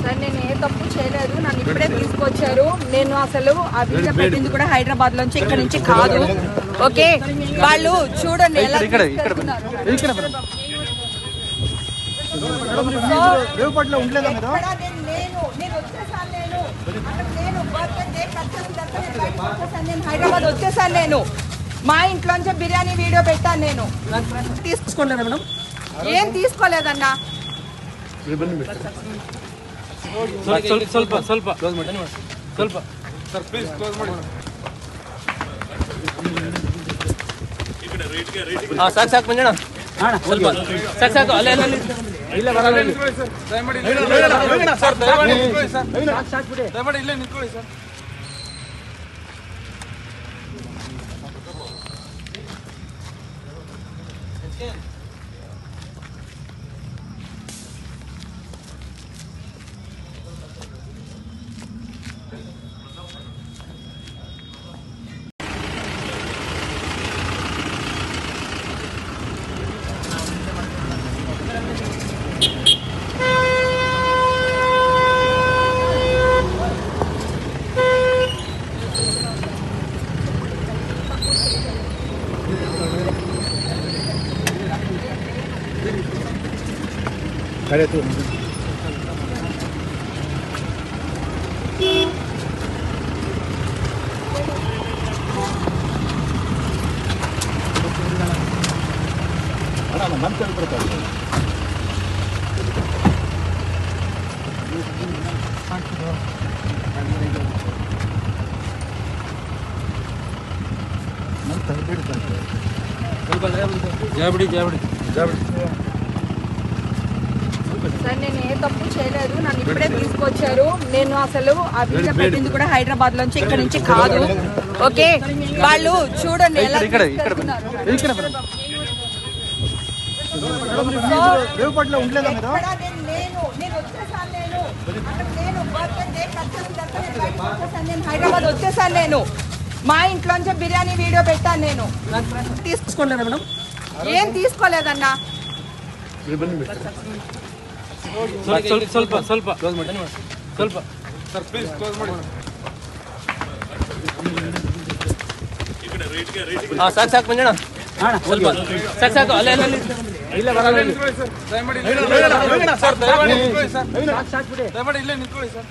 Sir నేను ఏ తప్పు చేయలేదు, నన్ను ఇప్పుడే తీసుకొచ్చారు. నేను అసలు ఆ వీడియో పెట్టింది కూడా హైదరాబాద్ లోంచి, ఇక్కడ నుంచి కాదు. ఓకే, వాళ్ళు చూడండి ఎలా హైదరాబాద్ వచ్చేసాను. నేను మా ఇంట్లోంచి బిర్యానీ వీడియో పెట్టాను. నేను తీసుకోలేదు మేడం, ఏం తీసుకోలేదన్నా. ಸ್ವಲ್ಪ ಸ್ವಲ್ಪ ಕ್ಲೋಸ್ ಮಾಡಿ ಸ್ವಲ್ಪ ಸರ್ ಪ್ಲೀಸ್ ಕ್ಲೋಸ್ ಮಾಡಿ. ಹಾಂ ಸಾಕು ಸಾಕು ಮಂಜಣ್ಣ, ಸ್ವಲ್ಪ ಸಾಕು ಸಾಕು ಅಲ್ಲೇ ಅಲ್ಲೇ ಇಲ್ಲ ಬರಲ್ಲ ಸರ್, ದಯಮಾಡಿ ಸರ್, ದಯಮಾಡಿ ನಿಂತ್ಕೊಳ್ಳಿ ಸರ್, ದಯಮಾಡಿ ಇಲ್ಲೇ ನಿಂತ್ಕೊಳ್ಳಿ ಸರ್. సార్ నేను ఏ తప్పు చేయలేదు, నన్ను ఇప్పుడే తీసుకొచ్చారు. నేను అసలు ఆ వీడియో పెట్టింది కూడా హైదరాబాద్ లోంచి, ఇక్కడ నుంచి కాదు. ఓకే, వాళ్ళు చూడండి ఎలా హైదరాబాద్ వచ్చేసాను. నేను మా ఇంట్లోంచి బిర్యానీ వీడియో పెట్టాను. నేను తీసుకోలేదు మేడం, ఏం తీసుకోలేదన్నా. ಸ್ವಲ್ಪ ಸ್ವಲ್ಪ ಕ್ಲೋಸ್ ಮಾಡಿ ಸ್ವಲ್ಪ ಸರ್ ಪ್ಲೀಸ್ ಕ್ಲೋಸ್ ಮಾಡಿ. ಹಾಂ ಸಾಕು ಸಾಕು ಮಂಜಣ್ಣ, ಸ್ವಲ್ಪ ಸಾಕು ಸಾಕು ಅಲ್ಲೇ ಅಲ್ಲೇ ಇಲ್ಲ ಬರಲ್ಲ ಸರ್, ದಯಮಾಡಿ ಸರ್, ದಯಮಾಡಿ ನಿಂತ್ಕೊಳ್ಳಿ ಸರ್, ದಯಮಾಡಿ ಇಲ್ಲೇ ನಿಂತ್ಕೊಳ್ಳಿ ಸರ್.